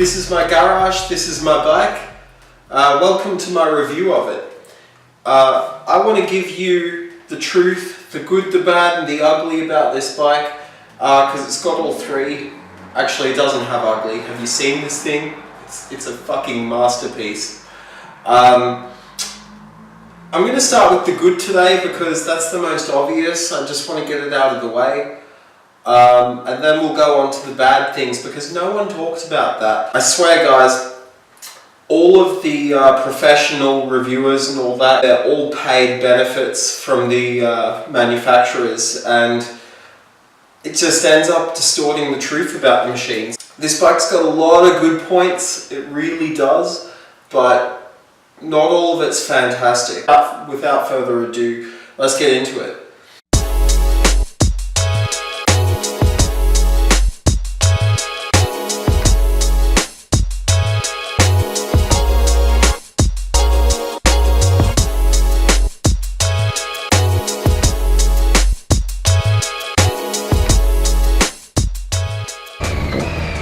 This is my garage, this is my bike. Welcome to my review of it. I want to give you the truth, the good, the bad and the ugly about this bike, because it's got all three. Actually, it doesn't have ugly. Have you seen this thing? It's a fucking masterpiece. I'm going to start with the good today because that's the most obvious. I just want to get it out of the way. And then we'll go on to the bad things because no one talks about that. I swear guys, all of the professional reviewers and all that, they're all paid benefits from the manufacturers, and it just ends up distorting the truth about the machines. This bike's got a lot of good points, it really does, but not all of it's fantastic. Without further ado, let's get into it.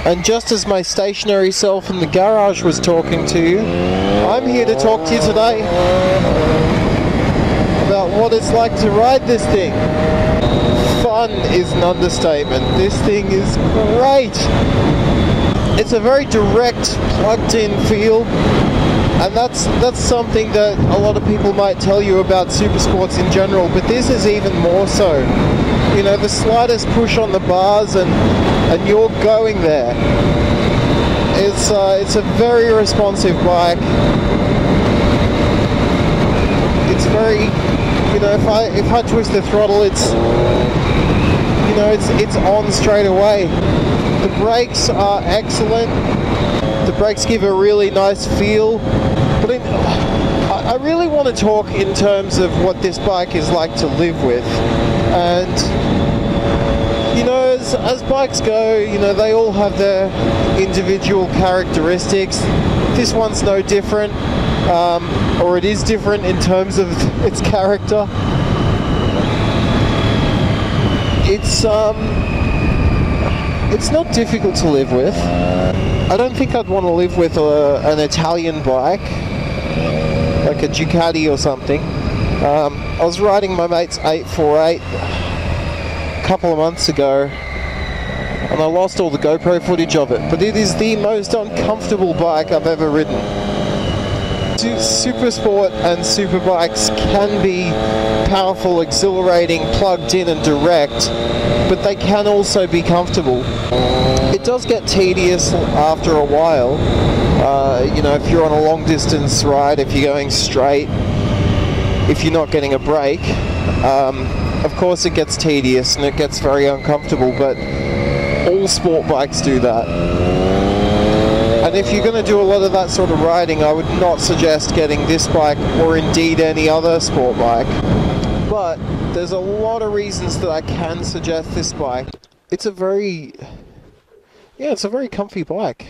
And just as my stationary self in the garage was talking to you, I'm here to talk to you today about what it's like to ride this thing. Fun is an understatement. This thing is great. It's a very direct, plugged-in feel, and that's something that a lot of people might tell you about super sports in general, but this is even more so. You know, the slightest push on the bars and you're going there. It's a very responsive bike. It's very, you know, if I twist the throttle, it's on straight away. The brakes are excellent. The brakes give a really nice feel. But I really want to talk in terms of what this bike is like to live with. And you know, as bikes go, you know, they all have their individual characteristics. This one's no different, or it is different in terms of its character. It's not difficult to live with. I don't think I'd want to live with an Italian bike, like a Ducati or something. I was riding my mate's 848 a couple of months ago, and I lost all the GoPro footage of it, but it is the most uncomfortable bike I've ever ridden. Super sport and super bikes can be powerful, exhilarating, plugged in and direct, but they can also be comfortable. It does get tedious after a while, you know, if you're on a long distance ride, if you're going straight, if you're not getting a break. Of course it gets tedious and it gets very uncomfortable, but all sport bikes do that. And if you're going to do a lot of that sort of riding, I would not suggest getting this bike or indeed any other sport bike. But there's a lot of reasons that I can suggest this bike. It's a very comfy bike.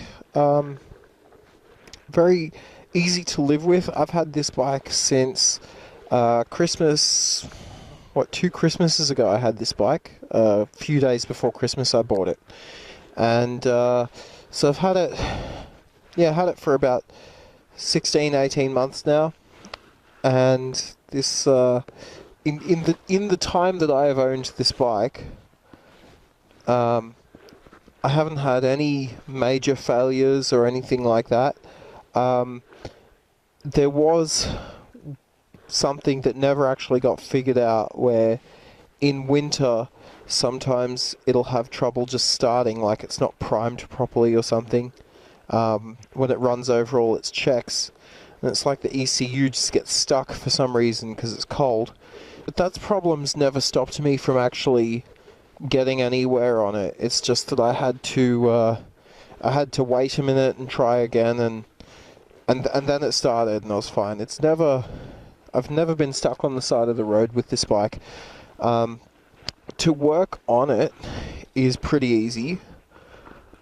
Very easy to live with. I've had this bike since Christmas. 2 Christmases ago I had this bike. A few days before Christmas I bought it. And so I've had it for about 16-18 months now. And this in the time that I have owned this bike, I haven't had any major failures or anything like that. There was something that never actually got figured out, where in winter sometimes it'll have trouble just starting, like it's not primed properly or something, when it runs over all its checks, and it's like the ECU just gets stuck for some reason because it's cold. But that problem's never stopped me from actually getting anywhere on it. It's just that I had to wait a minute and try again, and then it started and I was fine. I've never been stuck on the side of the road with this bike. To work on it is pretty easy,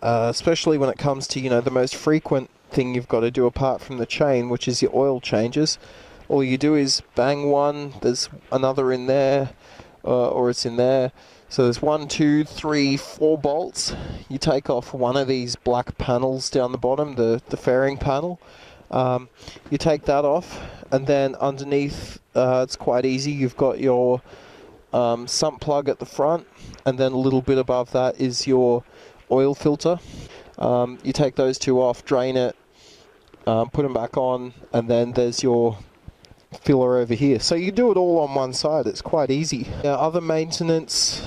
especially when it comes to, you know, the most frequent thing you've got to do apart from the chain, which is your oil changes. All you do is bang one, there's another in there, or it's in there, So there's 1, 2, 3, 4 bolts. You take off one of these black panels down the bottom, the fairing panel. You take that off, and then underneath, it's quite easy. You've got your sump plug at the front, and then a little bit above that is your oil filter. You take those two off, drain it, put them back on, and then there's your filler over here. So you do it all on one side. It's quite easy. Other maintenance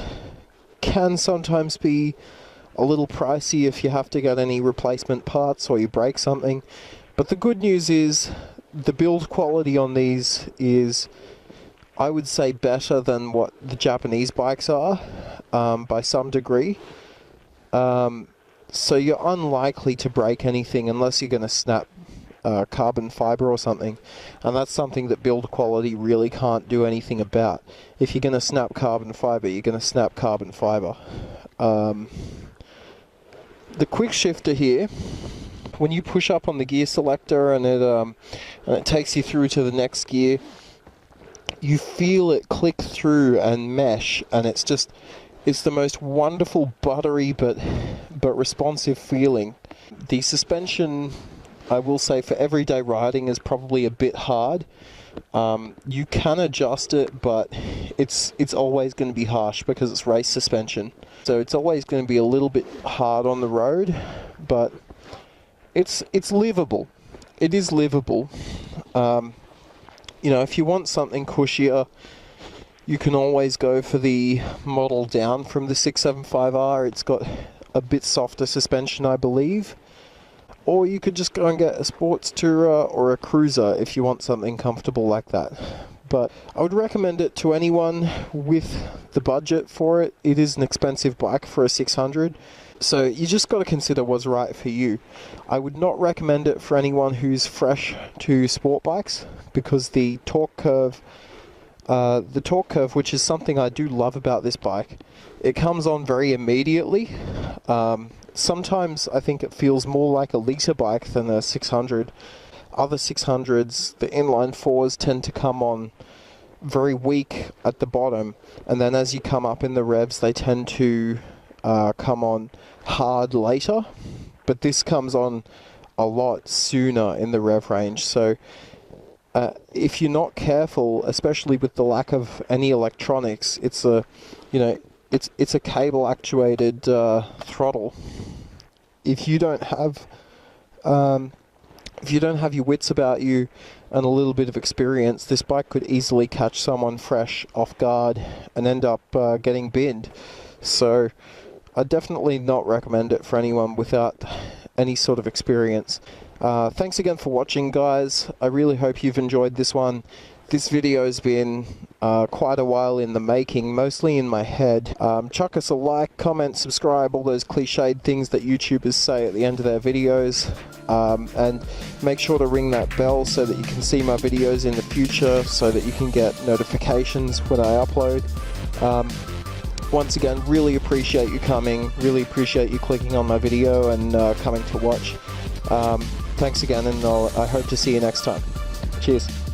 can sometimes be a little pricey if you have to get any replacement parts or you break something, but the good news is the build quality on these is, I would say, better than what the Japanese bikes are, by some degree. So you're unlikely to break anything unless you're going to snap carbon fiber or something, and that's something that build quality really can't do anything about. If you're going to snap carbon fiber, you're going to snap carbon fiber. The quick shifter here, when you push up on the gear selector and it takes you through to the next gear, you feel it click through and mesh, and it's the most wonderful buttery but responsive feeling. The suspension, I will say, for everyday riding is probably a bit hard. You can adjust it, but it's always going to be harsh because it's race suspension. So it's always going to be a little bit hard on the road, but it's livable. It is livable. If you want something cushier, you can always go for the model down from the 675R. It's got a bit softer suspension, I believe. Or you could just go and get a sports tourer or a cruiser if you want something comfortable like that. But I would recommend it to anyone with the budget for it. It is an expensive bike for a 600, so you just got to consider what's right for you. I would not recommend it for anyone who's fresh to sport bikes, because the torque curve, which is something I do love about this bike, it comes on very immediately. Sometimes I think it feels more like a liter bike than a 600. Other 600s, the inline 4s tend to come on very weak at the bottom, and then as you come up in the revs, they tend to come on hard later. But this comes on a lot sooner in the rev range. So if you're not careful, especially with the lack of any electronics, it's a cable actuated throttle. If you don't have your wits about you and a little bit of experience, this bike could easily catch someone fresh off guard and end up getting binned. So I definitely not recommend it for anyone without any sort of experience. Thanks again for watching, guys. I really hope you've enjoyed this one. This video has been quite a while in the making, mostly in my head. Chuck us a like, comment, subscribe, all those cliched things that YouTubers say at the end of their videos. And make sure to ring that bell so that you can see my videos in the future, so that you can get notifications when I upload. Once again, really appreciate you coming, really appreciate you clicking on my video and coming to watch. Thanks again, and I hope to see you next time. Cheers.